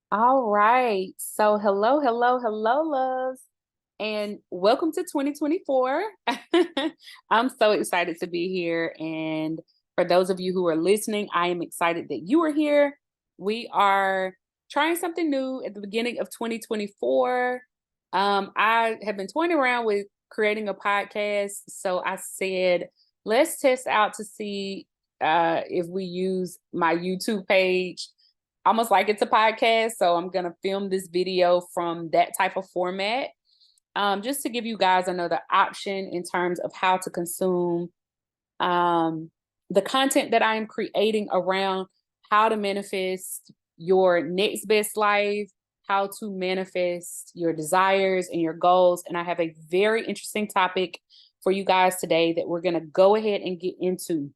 All right. So, hello, hello, hello, loves, and welcome to 2024. I'm so excited to be here. And for those of you who are listening, I am excited that you are here. We are trying something new at the beginning of 2024. I have been toying around with creating a podcast. So I said, let's test out to see if we use my YouTube page almost like it's a podcast. So I'm going to film this video from that type of format, just to give you guys another option in terms of how to consume the content that I am creating around how to manifest your next best life, how to manifest your desires and your goals. And I have a very interesting topic for you guys today that we're going to go ahead and get into.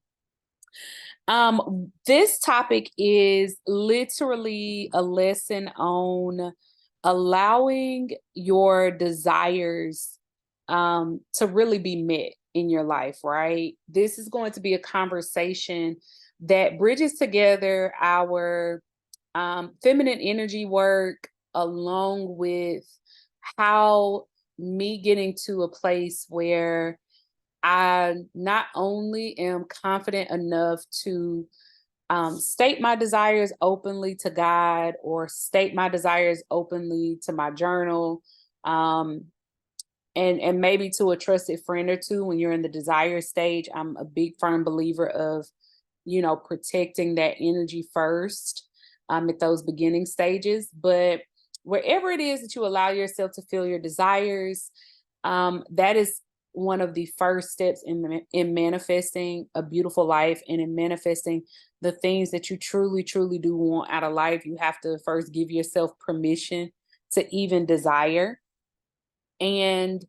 This topic is literally a lesson on allowing your desires to really be met in your life, right? This is going to be a conversation that bridges together our feminine energy work along with how me getting to a place where I not only am confident enough to state my desires openly to God or state my desires openly to my journal, um, and maybe to a trusted friend or two when you're in the desire stage. I'm a big firm believer of, protecting that energy first at those beginning stages. But wherever it is that you allow yourself to feel your desires, that is one of the first steps in manifesting a beautiful life and in manifesting the things that you truly, truly do want out of life. You have to first give yourself permission to even desire. And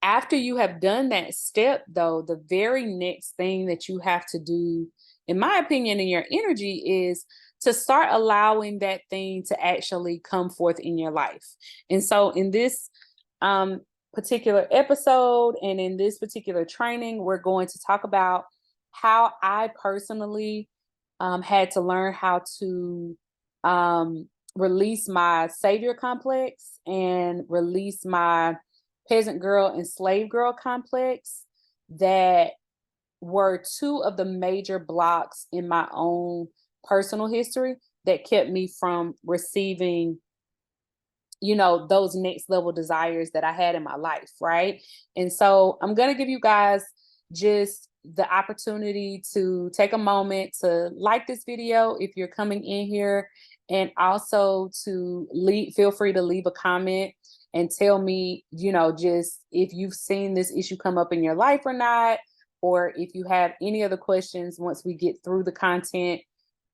after you have done that step, though, the very next thing that you have to do, in my opinion, in your energy is to start allowing that thing to actually come forth in your life. And so in this particular episode and in this particular training, we're going to talk about how I personally had to learn how to release my savior complex and release my peasant girl and slave girl complex that were two of the major blocks in my own personal history that kept me from receiving those next level desires that I had in my life, right? And so I'm going to give you guys just the opportunity to take a moment to like this video if you're coming in here, and also to feel free to leave a comment and tell me, just if you've seen this issue come up in your life or not, or if you have any other questions once we get through the content,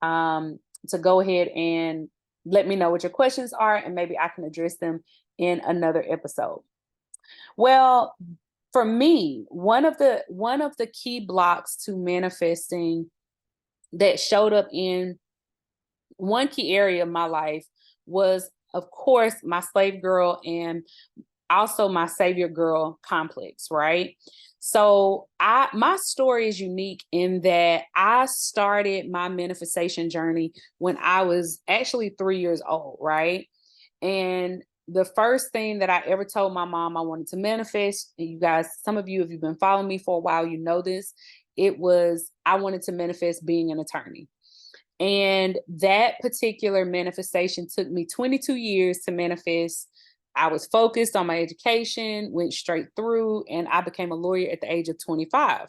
to go ahead and let me know what your questions are, and maybe I can address them in another episode. Well, for me, one of the key blocks to manifesting that showed up in one key area of my life was, of course, my slave girl and also my savior girl complex, right? So my story is unique in that I started my manifestation journey when I was actually 3 years old, right? And the first thing that I ever told my mom I wanted to manifest, and you guys, some of you, if you've been following me for a while, you know this, it was I wanted to manifest being an attorney. And that particular manifestation took me 22 years to manifest. I was focused on my education, went straight through, and I became a lawyer at the age of 25.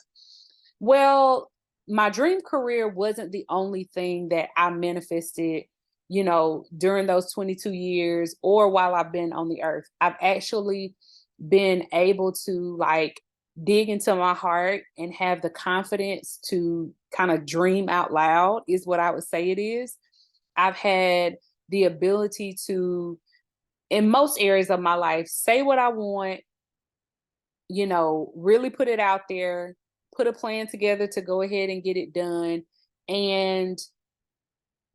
Well, my dream career wasn't the only thing that I manifested, during those 22 years or while I've been on the earth. I've actually been able to dig into my heart and have the confidence to kind of dream out loud, is what I would say it is. I've had the ability to, in most areas of my life, say what I want, really put it out there, put a plan together to go ahead and get it done. And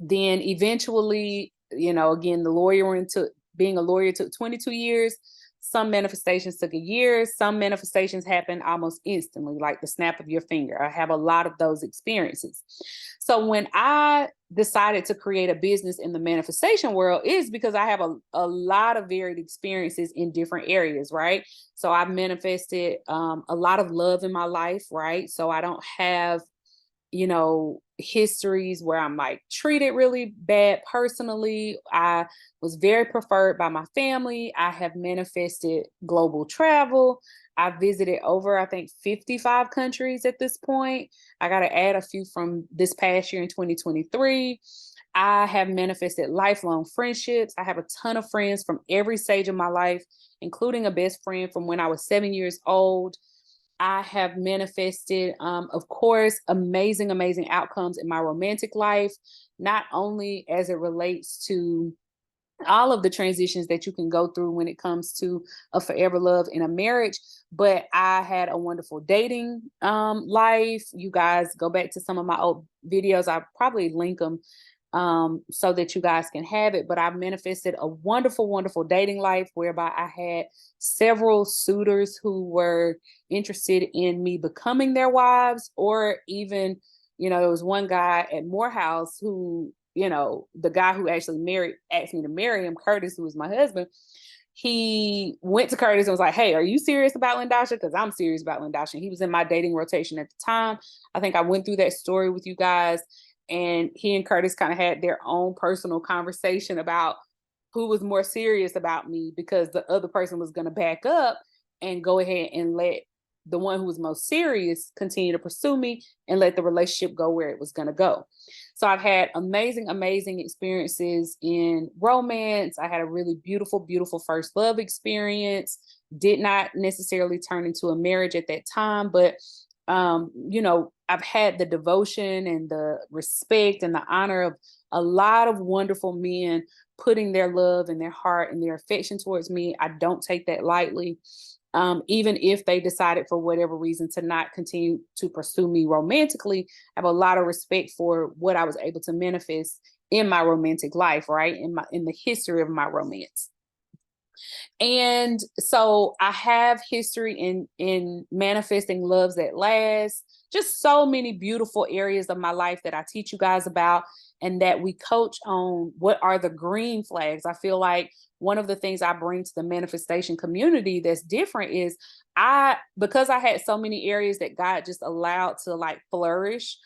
then eventually, again, being a lawyer took 22 years. Some manifestations took a year. Some manifestations happen almost instantly, like the snap of your finger. I have a lot of those experiences. So when I decided to create a business in the manifestation world is because I have a lot of varied experiences in different areas, right? So I've manifested a lot of love in my life, right? So I don't have, histories where I'm like treated really bad personally. I was very preferred by my family. I have manifested global travel. I visited over, I think, 55 countries at this point. I got to add a few from this past year in 2023. I have manifested lifelong friendships. I have a ton of friends from every stage of my life, including a best friend from when I was 7 years old. I have manifested, of course, amazing, amazing outcomes in my romantic life, not only as it relates to all of the transitions that you can go through when it comes to a forever love in a marriage, but I had a wonderful dating life. You guys go back to some of my old videos. I'll probably link them so that you guys can have it. But I've manifested a wonderful, wonderful dating life whereby I had several suitors who were interested in me becoming their wives, or even, there was one guy at Morehouse who, the guy who actually asked me to marry him, Curtis, who was my husband. He went to Curtis and was like, "Hey, are you serious about Lyndosha? Because I'm serious about Lyndosha." He was in my dating rotation at the time. I think I went through that story with you guys. And he and Curtis kind of had their own personal conversation about who was more serious about me, because the other person was going to back up and go ahead and let the one who was most serious continue to pursue me and let the relationship go where it was going to go. So I've had amazing, amazing experiences in romance. I had a really beautiful, beautiful first love experience. Did not necessarily turn into a marriage at that time, but I've had the devotion and the respect and the honor of a lot of wonderful men putting their love and their heart and their affection towards me. I don't take that lightly. Even if they decided for whatever reason to not continue to pursue me romantically, I have a lot of respect for what I was able to manifest in my romantic life, right? In the history of my romance. And so I have history in manifesting loves that last, just so many beautiful areas of my life that I teach you guys about and that we coach on. What are the green flags? I feel like one of the things I bring to the manifestation community that's different is because I had so many areas that God just allowed to like flourish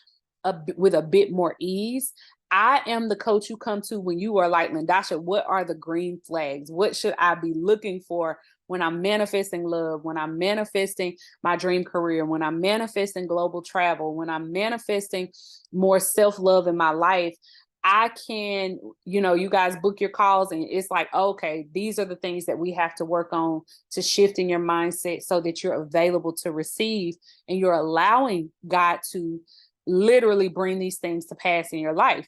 with a bit more ease. I am the coach you come to when you are like, Lyndosha, what are the green flags? What should I be looking for when I'm manifesting love, when I'm manifesting my dream career, when I'm manifesting global travel, when I'm manifesting more self-love in my life? I can, you guys book your calls and it's like, okay, these are the things that we have to work on to shift in your mindset so that you're available to receive and you're allowing God to literally bring these things to pass in your life.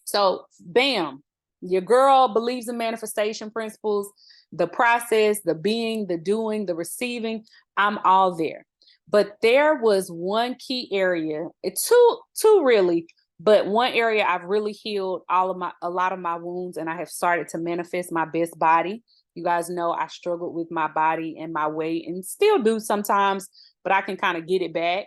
So, bam, your girl believes in manifestation principles, the process, the being, the doing, the receiving. I'm all there. But there was one key area, two really, but one area I've really healed a lot of my wounds, and I have started to manifest my best body. You guys know I struggled with my body and my weight and still do sometimes, but I can kind of get it back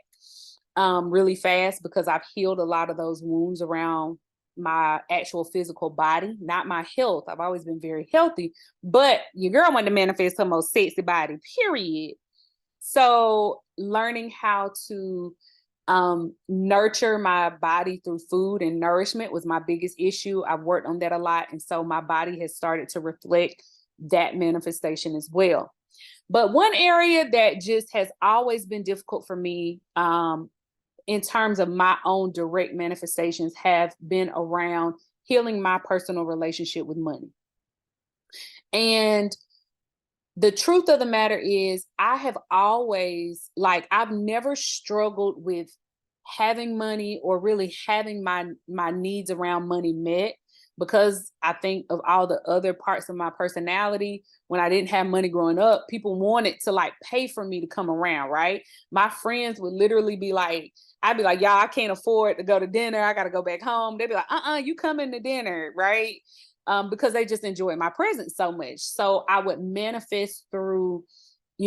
really fast because I've healed a lot of those wounds around my actual physical body, not my health. I've always been very healthy, but your girl wanted to manifest her most sexy body, period. So learning how to nurture my body through food and nourishment was my biggest issue. I've worked on that a lot. And so my body has started to reflect that manifestation as well. But one area that just has always been difficult for me in terms of my own direct manifestations have been around healing my personal relationship with money. And the truth of the matter is I have always, I've never struggled with having money or really having my needs around money met, because I think of all the other parts of my personality. When I didn't have money growing up, people wanted to pay for me to come around, right? My friends would literally be like, I'd be like, y'all, I can't afford to go to dinner. I got to go back home. They'd be like, you coming to dinner, right? Because they just enjoy my presence so much. So I would manifest through,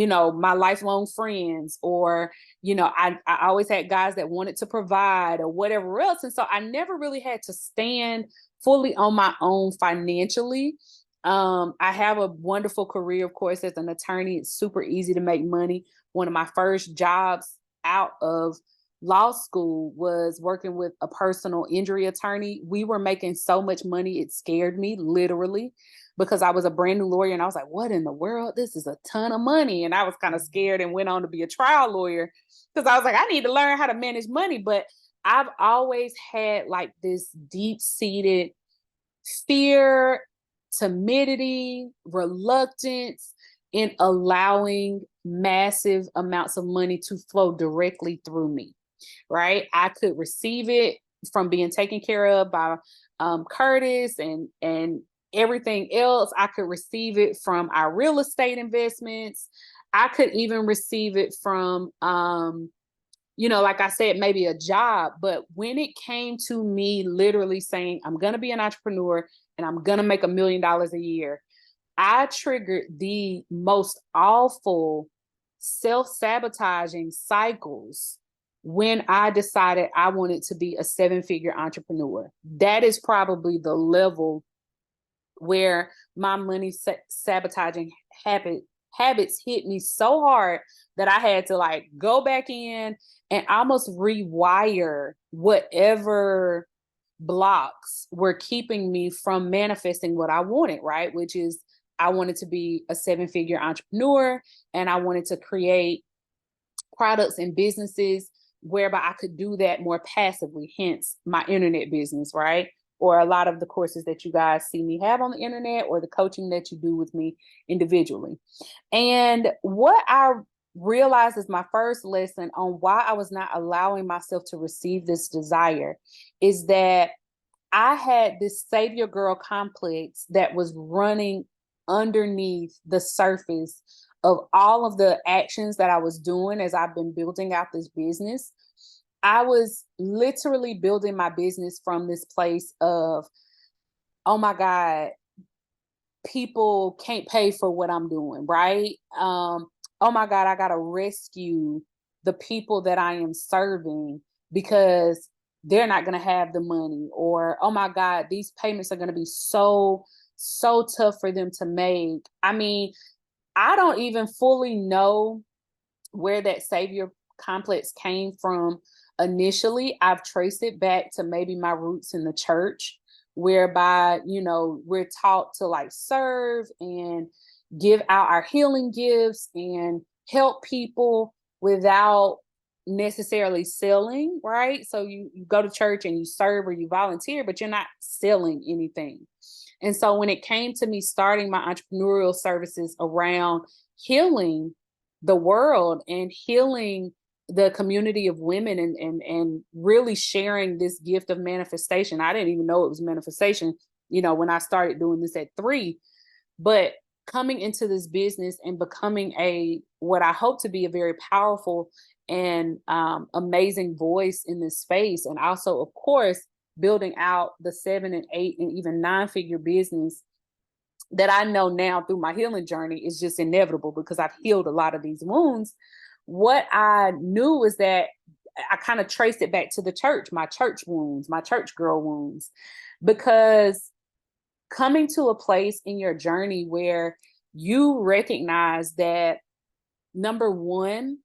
my lifelong friends, or, I always had guys that wanted to provide or whatever else. And so I never really had to stand fully on my own financially. I have a wonderful career, of course, as an attorney. It's super easy to make money. One of my first jobs out of law school was working with a personal injury attorney. We were making so much money, it scared me literally, because I was a brand new lawyer and I was like, what in the world? This is a ton of money. And I was kind of scared and went on to be a trial lawyer because I was like, I need to learn how to manage money. But I've always had like this deep seated fear, timidity, reluctance in allowing massive amounts of money to flow directly through me, right? I could receive it from being taken care of by Curtis and everything else. I could receive it from our real estate investments. I could even receive it from like I said, maybe a job. But when it came to me literally saying, I'm going to be an entrepreneur and I'm going to make $1 million a year, I triggered the most awful self-sabotaging cycles when I decided I wanted to be a 7-figure entrepreneur. That is probably the level where my money sabotaging habits hit me so hard that I had to like go back in and almost rewire whatever blocks were keeping me from manifesting what I wanted, right? Which is, I wanted to be a 7-figure entrepreneur, and I wanted to create products and businesses whereby I could do that more passively, hence my internet business, right? Or a lot of the courses that you guys see me have on the internet, or the coaching that you do with me individually. And what I realized is my first lesson on why I was not allowing myself to receive this desire is that I had this savior girl complex that was running underneath the surface of all of the actions that I was doing as I've been building out this business. I was literally building my business from this place of, oh my God, people can't pay for what I'm doing, right? Oh my God, I gotta rescue the people that I am serving because they're not gonna have the money. Or, oh my God, these payments are gonna be so tough for them to make. I mean, I don't even fully know where that savior complex came from initially. I've traced it back to maybe my roots in the church, whereby, we're taught to like serve and give out our healing gifts and help people without necessarily selling, right? So you go to church and you serve or you volunteer, but you're not selling anything. And so when it came to me starting my entrepreneurial services around healing the world and healing the community of women, and really sharing this gift of manifestation, I didn't even know it was manifestation, when I started doing this at 3. But coming into this business and becoming what I hope to be a very powerful and amazing voice in this space, and also, of course, building out the 7 and 8 and even 9-figure business that I know now through my healing journey is just inevitable because I've healed a lot of these wounds. What I knew was that I kind of traced it back to the church, my church wounds, my church girl wounds, because coming to a place in your journey where you recognize that, number one,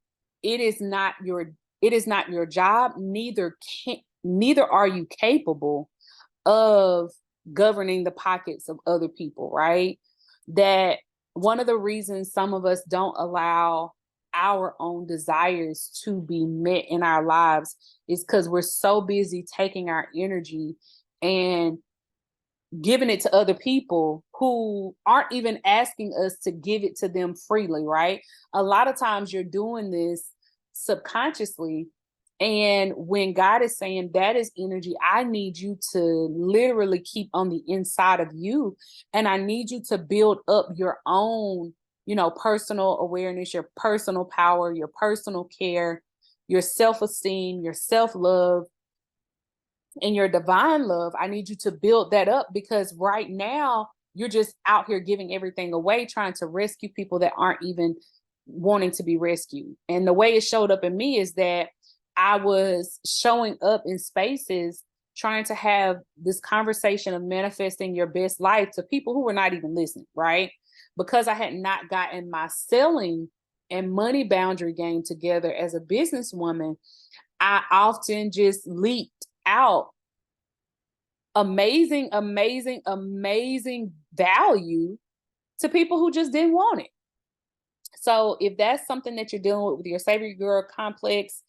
it is not your job, neither are you capable of governing the pockets of other people, right? That one of the reasons some of us don't allow our own desires to be met in our lives is because we're so busy taking our energy and giving it to other people who aren't even asking us to give it to them freely, right? A lot of times you're doing this subconsciously. And when God is saying that is energy, I need you to literally keep on the inside of you. And I need you to build up your own, personal awareness, your personal power, your personal care, your self-esteem, your self-love, and your divine love. I need you to build that up, because right now you're just out here giving everything away, trying to rescue people that aren't even wanting to be rescued. And the way it showed up in me is that I was showing up in spaces trying to have this conversation of manifesting your best life to people who were not even listening, right? Because I had not gotten my selling and money boundary game together as a businesswoman, I often just leaked out amazing, amazing, amazing value to people who just didn't want it. So if that's something that you're dealing with your savior girl complex,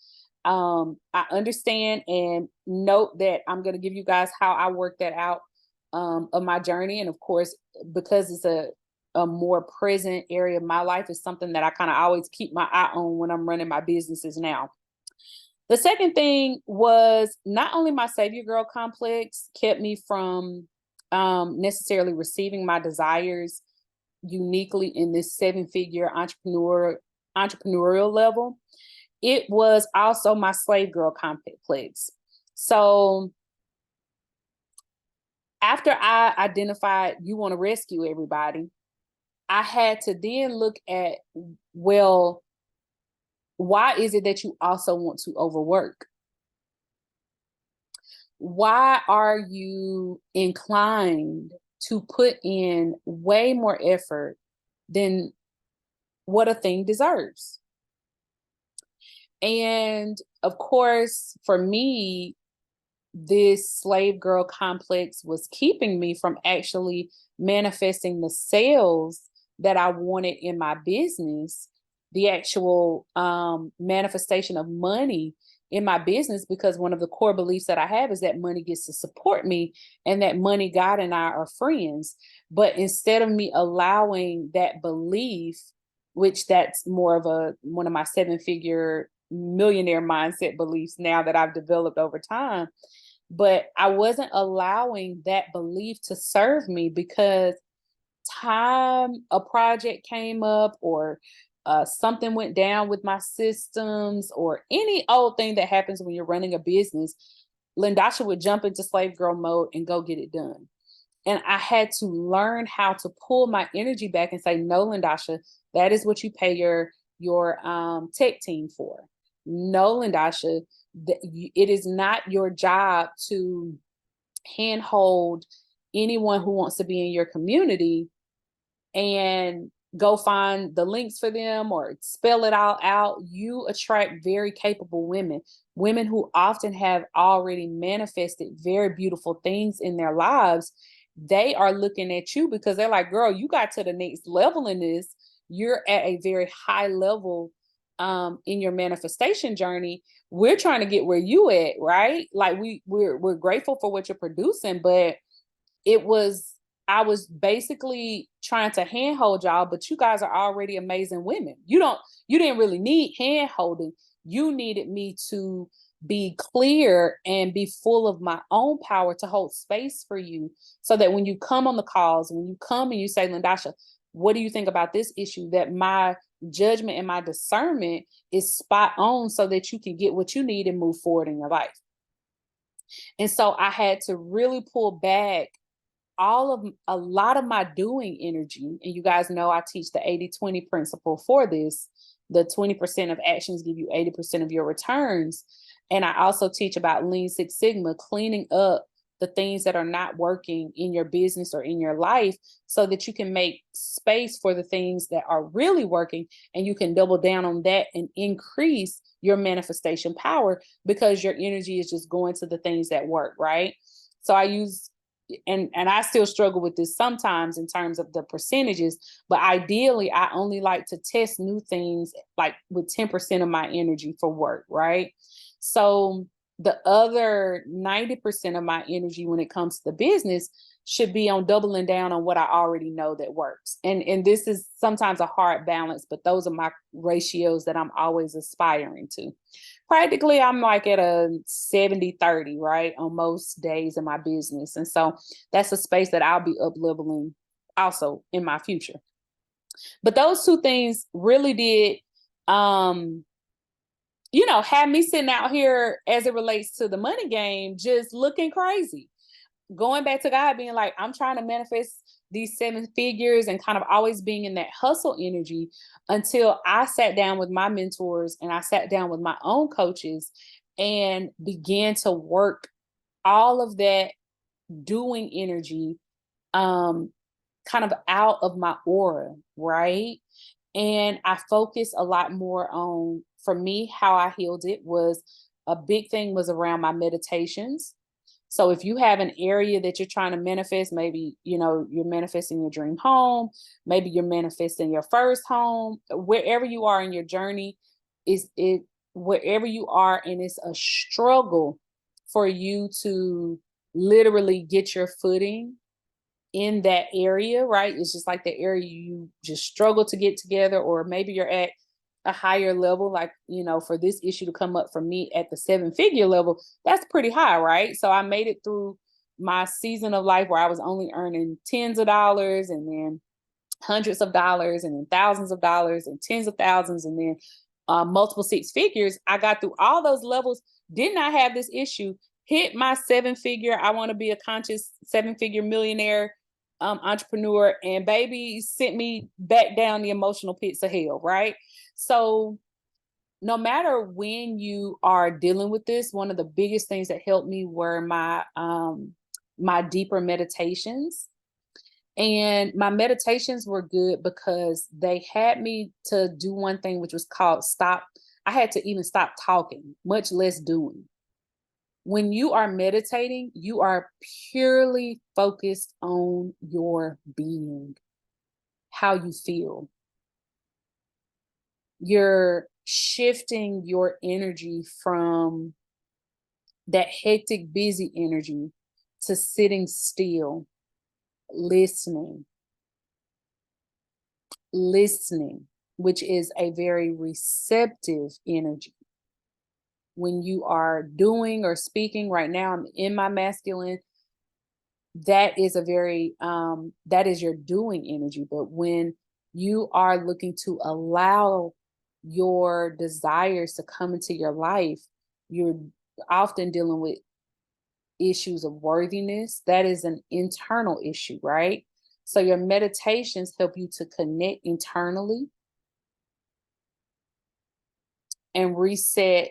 I understand and note that I'm going to give you guys how I work that out of my journey. And of course, because it's a more present area of my life, is something that I kind of always keep my eye on when I'm running my businesses now. The second thing was not only my savior girl complex kept me from necessarily receiving my desires uniquely in this 7-figure entrepreneurial level, it was also my slave girl complex. So after I identified you want to rescue everybody, I had to then look at, well, why is it that you also want to overwork? Why are you inclined to put in way more effort than what a thing deserves? And of course, for me, this slave girl complex was keeping me from actually manifesting the sales that I wanted in my business, the actual manifestation of money in my business, because one of the core beliefs that I have is that money gets to support me and that money, God, and I are friends. But instead of me allowing that belief, which that's more of one of my 7-figure millionaire mindset beliefs now that I've developed over time, but I wasn't allowing that belief to serve me, because time a project came up or something went down with my systems or any old thing that happens when you're running a business, Lyndosha would jump into slave girl mode and go get it done. And I had to learn how to pull my energy back and say, no, Lyndosha, that is what you pay your tech team for. No, Lyndosha, it is not your job to handhold anyone who wants to be in your community and go find the links for them or spell it all out. You attract very capable women who often have already manifested very beautiful things in their lives. They are looking at you because they're like, girl, you got to the next level in this. You're at a very high level in your manifestation journey. We're trying to get where you at, right? Like we're grateful for what you're producing, but I was basically trying to handhold y'all, but you guys are already amazing women. You didn't really need hand holding. You needed me to be clear and be full of my own power to hold space for you, so that when you come on the calls, when you come and you say, Lyndosha, what do you think about this issue? That my judgment and my discernment is spot on so that you can get what you need and move forward in your life. And so I had to really pull back a lot of my doing energy. And you guys know I teach the 80-20 principle for this. The 20% of actions give you 80% of your returns. And I also teach about Lean Six Sigma, cleaning up the things that are not working in your business or in your life, so that you can make space for the things that are really working, and you can double down on that and increase your manifestation power, because your energy is just going to the things that work, right? So I use, and I still struggle with this sometimes in terms of the percentages, but ideally I only like to test new things like with 10% of my energy for work, right? So the other 90% of my energy when it comes to the business should be on doubling down on what I already know that works. And this is sometimes a hard balance, but those are my ratios that I'm always aspiring to. Practically, I'm like at a 70-30, right, on most days in my business. And so that's a space that I'll be up leveling also in my future. But those two things really did have me sitting out here as it relates to the money game, just looking crazy. Going back to God, being like, I'm trying to manifest these seven figures and kind of always being in that hustle energy until I sat down with my mentors and I sat down with my own coaches and began to work all of that doing energy um kind of out of my aura, right? And I focused a lot more on, for me, how I healed it was a big thing was around my meditations. So if you have an area that you're trying to manifest, maybe, you're manifesting your dream home, maybe you're manifesting your first home, wherever you are in your journey, is it wherever you are, and it's a struggle for you to literally get your footing in that area, right? It's just like the area you just struggle to get together, or maybe you're at a higher level, like, for this issue to come up for me at the seven figure level, that's pretty high, right? So I made it through my season of life where I was only earning tens of dollars, and then hundreds of dollars, and then thousands of dollars, and tens of thousands, and then multiple six figures. I got through all those levels, did not have this issue, hit my seven figure. I want to be a conscious seven figure millionaire entrepreneur, and baby sent me back down the emotional pits of hell, right? So no matter when you are dealing with this, one of the biggest things that helped me were my deeper meditations. And my meditations were good because they had me to do one thing, which was called stop. I had to even stop talking, much less doing. When you are meditating, you are purely focused on your being, how you feel. You're shifting your energy from that hectic, busy energy to sitting still, listening, which is a very receptive energy. When you are doing or speaking, right now I'm in my masculine, that is a very that is your doing energy. But when you are looking to allow your desires to come into your life, you're often dealing with issues of worthiness. That is an internal issue, right? So your meditations help you to connect internally and reset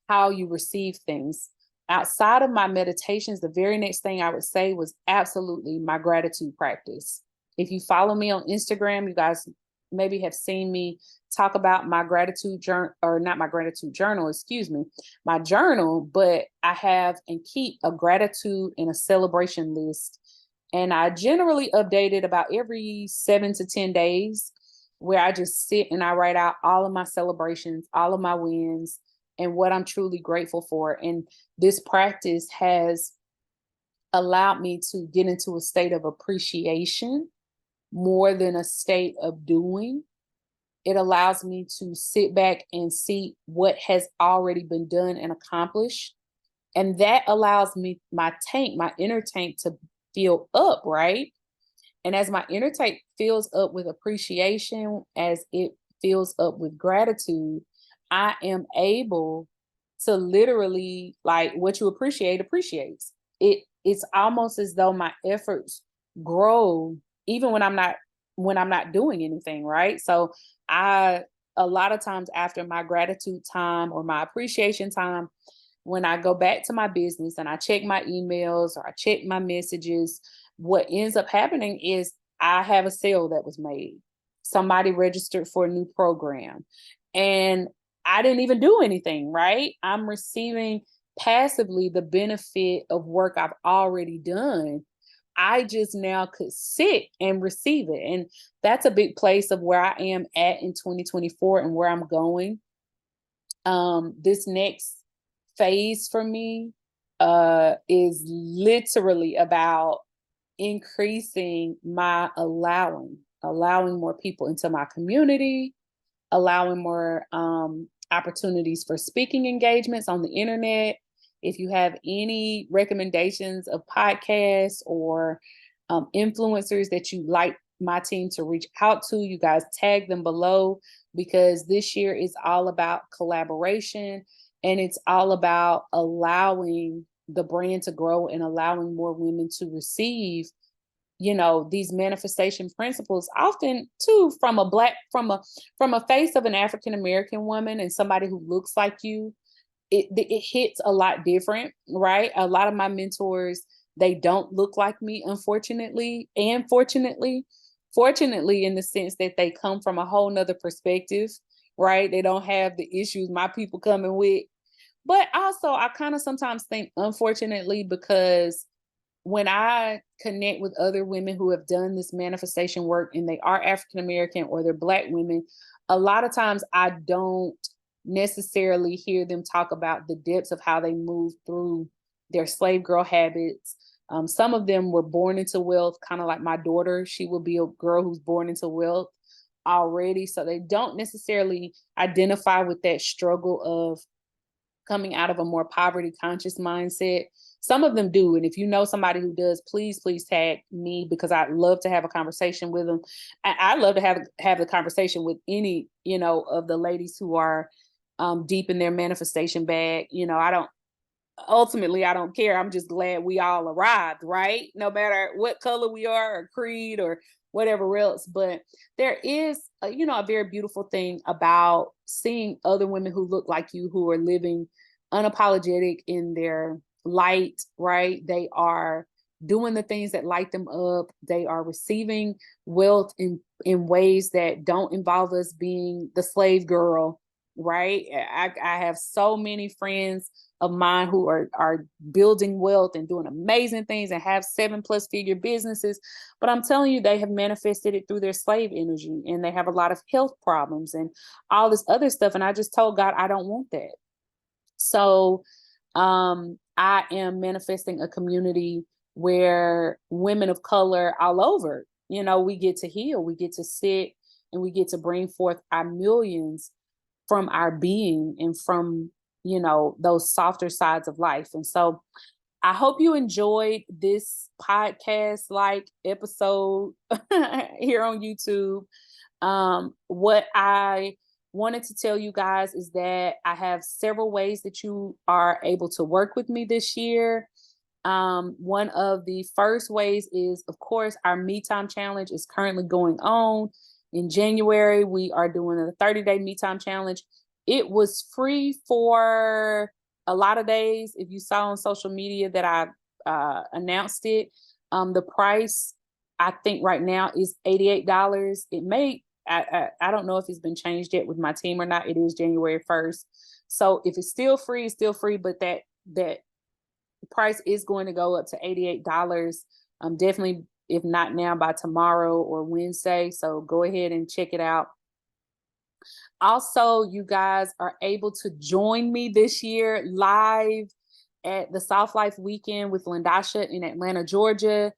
how you receive things. Outside of my meditations, the very next thing I would say was absolutely my gratitude practice. If you follow me on Instagram, you guys maybe have seen me talk about my gratitude journal, or not my gratitude journal, excuse me, my journal, but I have and keep a gratitude and a celebration list. And I generally update it about every 7 to 10 days, where I just sit and I write out all of my celebrations, all of my wins, and what I'm truly grateful for. And this practice has allowed me to get into a state of appreciation more than a state of doing. It allows me to sit back and see what has already been done and accomplished. And that allows me, my inner tank, to fill up, right? And as my inner tank fills up with appreciation, as it fills up with gratitude, I am able to literally, like, what you appreciate appreciates. It's almost as though my efforts grow even when I'm not doing anything, right? So I a lot of times after my gratitude time or my appreciation time, when I go back to my business and I check my emails or I check my messages, what ends up happening is I have a sale that was made. Somebody registered for a new program, and I didn't even do anything, right? I'm receiving passively the benefit of work I've already done. I just now could sit and receive it. And that's a big place of where I am at in 2024 and where I'm going. This next phase for me is literally about increasing my allowing more people into my community, allowing more opportunities for speaking engagements on the internet. If you have any recommendations of podcasts or influencers that you like my team to reach out to, you guys tag them below, because this year is all about collaboration, and it's all about allowing the brand to grow and allowing more women to receive, these manifestation principles, often too from a face of an African American woman and somebody who looks like you, it hits a lot different, right? A lot of my mentors, they don't look like me, unfortunately, and fortunately in the sense that they come from a whole nother perspective, right? They don't have the issues my people coming with. But also I kind of sometimes think unfortunately, because when I connect with other women who have done this manifestation work and they are African American or they're Black women, a lot of times I don't necessarily hear them talk about the depths of how they move through their slave girl habits. Some of them were born into wealth, kind of like my daughter. She will be a girl who's born into wealth already. So they don't necessarily identify with that struggle of coming out of a more poverty conscious mindset. Some of them do. And if you know somebody who does, please tag me, because I'd love to have a conversation with them. I love to have a conversation with any, of the ladies who are deep in their manifestation bag. I don't care. I'm just glad we all arrived, right? No matter what color we are or creed or whatever else. But there is, a very beautiful thing about seeing other women who look like you, who are living unapologetic in their light, right? They are doing the things that light them up. They are receiving wealth in ways that don't involve us being the slave girl, right? I have so many friends of mine who are building wealth and doing amazing things and have 7+ figure businesses. But I'm telling you, they have manifested it through their slave energy, and they have a lot of health problems and all this other stuff. And I just told God, I don't want that. So I am manifesting a community where women of color all over, we get to heal, we get to sit, and we get to bring forth our millions from our being and from, those softer sides of life. And so I hope you enjoyed this podcast like episode here on YouTube. What I wanted to tell you guys is that I have several ways that you are able to work with me this year. One of the first ways is, of course, our Me Time Challenge is currently going on. In January, we are doing a 30-day Me Time Challenge. It was free for a lot of days. If you saw on social media that I announced it, the price I think right now is $88. I don't know if it's been changed yet with my team or not. It is January 1st. So if it's still free, it's still free, but that price is going to go up to $88. Definitely, if not now, by tomorrow or Wednesday. So go ahead and check it out. Also, you guys are able to join me this year live at the South Life Weekend with Lyndosha in Atlanta, Georgia.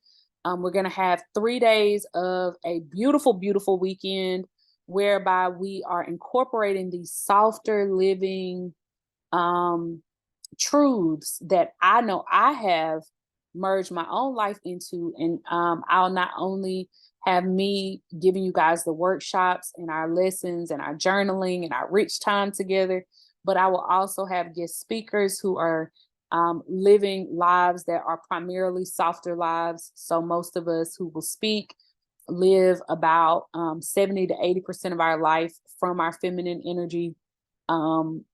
We're going to have 3 days of a beautiful, beautiful weekend whereby we are incorporating these softer living truths that I know I have merged my own life into. And I'll not only have me giving you guys the workshops and our lessons and our journaling and our rich time together, but I will also have guest speakers who are living lives that are primarily softer lives. So most of us who will speak live about 70 to 80% of our life from our feminine energy.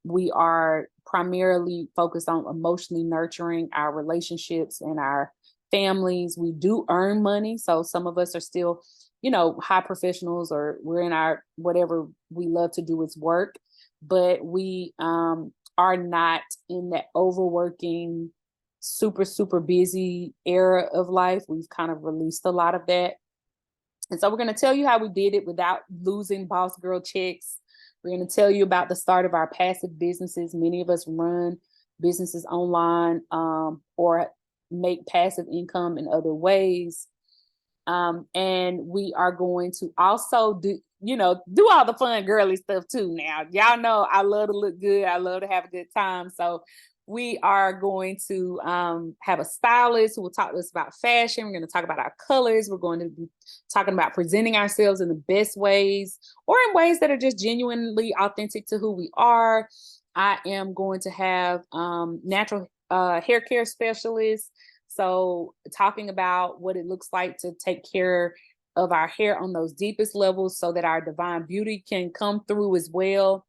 We are primarily focused on emotionally nurturing our relationships and our families. We do earn money. So some of us are still, high professionals, or we're in our, whatever we love to do is work, but we are not in that overworking, super, super busy era of life. We've kind of released a lot of that. And so we're going to tell you how we did it without losing boss girl checks. We're going to tell you about the start of our passive businesses. Many of us run businesses online or make passive income in other ways. And we are going to also do all the fun girly stuff too. Now, y'all know I love to look good. I love to have a good time. So we are going to have a stylist who will talk to us about fashion. We're going to talk about our colors. We're going to be talking about presenting ourselves in the best ways, or in ways that are just genuinely authentic to who we are. I am going to have natural hair care specialists. So talking about what it looks like to take care of our hair on those deepest levels so that our divine beauty can come through as well.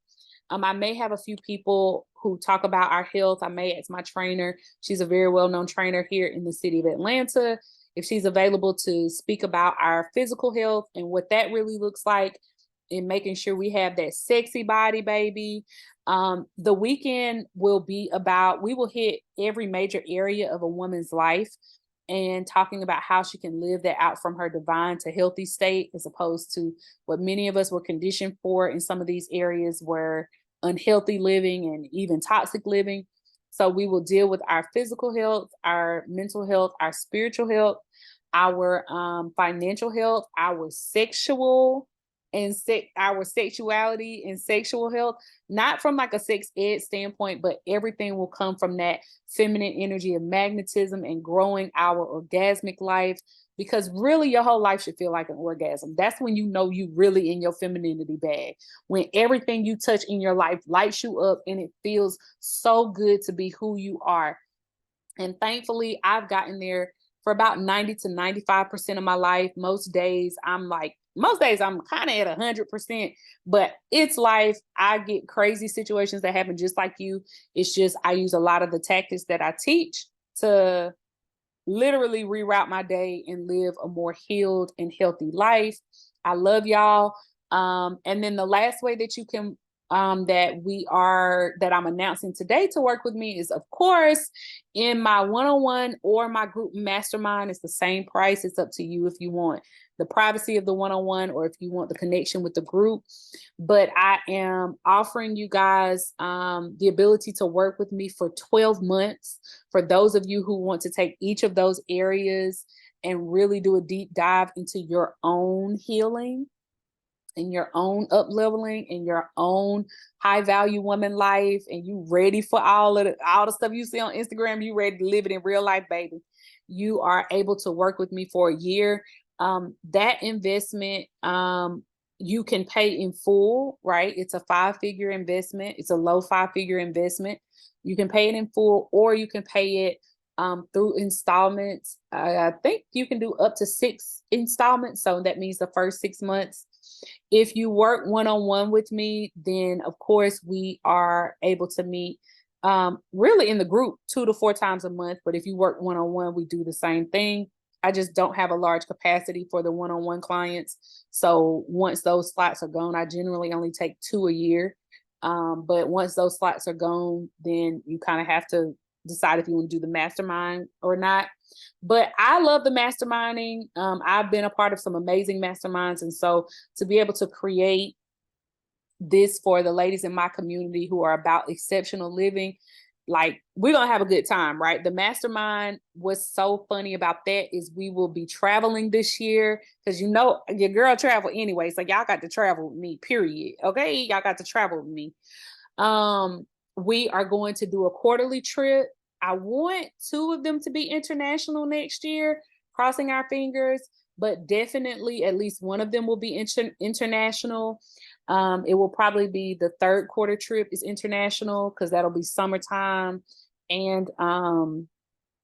I may have a few people who talk about our health. I may ask my trainer. She's a very well-known trainer here in the city of Atlanta, if she's available to speak about our physical health and what that really looks like, and making sure we have that sexy body, baby. The weekend will be about, we will hit every major area of a woman's life and talking about how she can live that out from her divine to healthy state, as opposed to what many of us were conditioned for in some of these areas where unhealthy living and even toxic living. So we will deal with our physical health, our mental health, our spiritual health, our financial health, our sexual and our sexuality and sexual health, not from like a sex ed standpoint, but everything will come from that feminine energy of magnetism and growing our orgasmic life, because really your whole life should feel like an orgasm. That's when you know you really in your femininity bag, when everything you touch in your life lights you up and it feels so good to be who you are. And thankfully I've gotten there for about 90 to 95% of my life. Most days I'm kind of at 100%, but it's life. I get crazy situations that happen just like you. It's just, I use a lot of the tactics that I teach to literally reroute my day and live a more healed and healthy life. I love y'all. And then the last way that you can that I'm announcing today to work with me is, of course, in my one-on-one or my group mastermind. It's the same price. It's up to you if you want the privacy of the one-on-one or if you want the connection with the group. But I am offering you guys the ability to work with me for 12 months. For those of you who want to take each of those areas and really do a deep dive into your own healing and your own up leveling and your own high value woman life, and you ready for all the stuff you see on Instagram, you ready to live it in real life, baby, you are able to work with me for a year. That investment, you can pay in full, right? It's a 5-figure investment. It's a low 5-figure investment. You can pay it in full, or you can pay it through installments. I think you can do up to 6 installments. So that means the first 6 months. If you work one-on-one with me, then of course we are able to meet really in the group 2 to 4 times a month. But if you work one-on-one, we do the same thing. I just don't have a large capacity for the one-on-one clients. So once those slots are gone, I generally only take 2 a year. But once those slots are gone, then you kind of have to decide if you want to do the mastermind or not. But I love the masterminding. I've been a part of some amazing masterminds. And so to be able to create this for the ladies in my community who are about exceptional living, like, we're gonna have a good time, right? The mastermind, what's so funny about that is we will be traveling this year, because you know your girl travel anyway, so y'all got to travel with me, period. Okay, y'all got to travel with me. We are going to do a quarterly trip. I want 2 of them to be international next year, crossing our fingers, but definitely at least one of them will be international. It will probably be the 3rd quarter trip is international, because that'll be summertime, and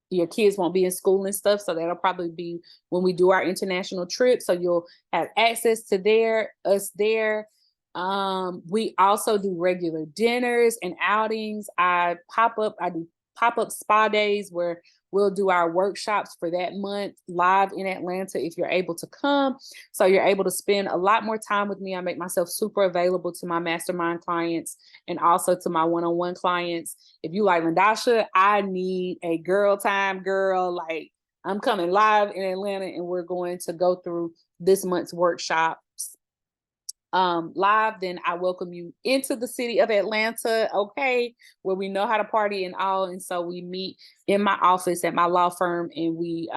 your kids won't be in school and stuff. So that'll probably be when we do our international trip. So you'll have access to us there. We also do regular dinners and outings. I do pop-up spa days where we'll do our workshops for that month live in Atlanta if you're able to come. So you're able to spend a lot more time with me. I make myself super available to my mastermind clients and also to my one-on-one clients. If you like, Lyndosha, I need a girl time, girl. Like, I'm coming live in Atlanta and we're going to go through this month's workshops live, then I welcome you into the city of Atlanta, okay, where we know how to party and all. And so we meet in my office at my law firm, and we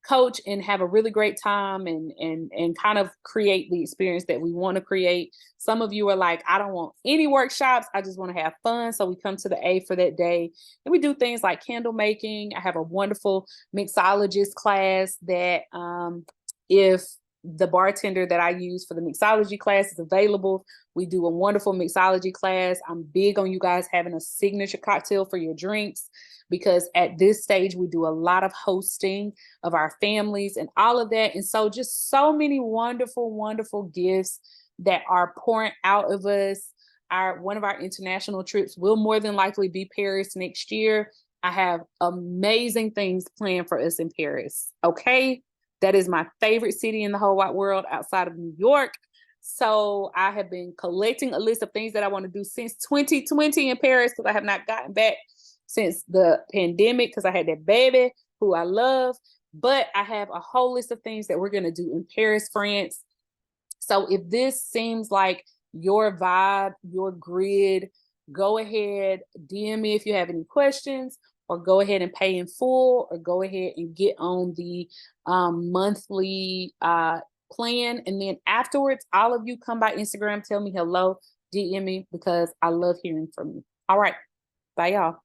coach and have a really great time and kind of create the experience that we want to create. Some of you are like, I don't want any workshops, I just want to have fun. So we come to the A for that day, and we do things like candle making. I have a wonderful mixologist class that if the bartender that I use for the mixology class is available. We do a wonderful mixology class. I'm big on you guys having a signature cocktail for your drinks, because at this stage we do a lot of hosting of our families and all of that. And so just so many wonderful, wonderful gifts that are pouring out of us. One of our international trips will more than likely be Paris next year. I have amazing things planned for us in Paris. Okay. That is my favorite city in the whole wide world outside of New York. So I have been collecting a list of things that I want to do since 2020 in Paris, because I have not gotten back since the pandemic, because I had that baby who I love. But I have a whole list of things that we're going to do in Paris, France. So if this seems like your vibe, your grid, go ahead, DM me if you have any questions, or go ahead and pay in full, or go ahead and get on the monthly plan. And then afterwards, all of you come by Instagram, tell me hello, DM me, because I love hearing from you. All right. Bye, y'all.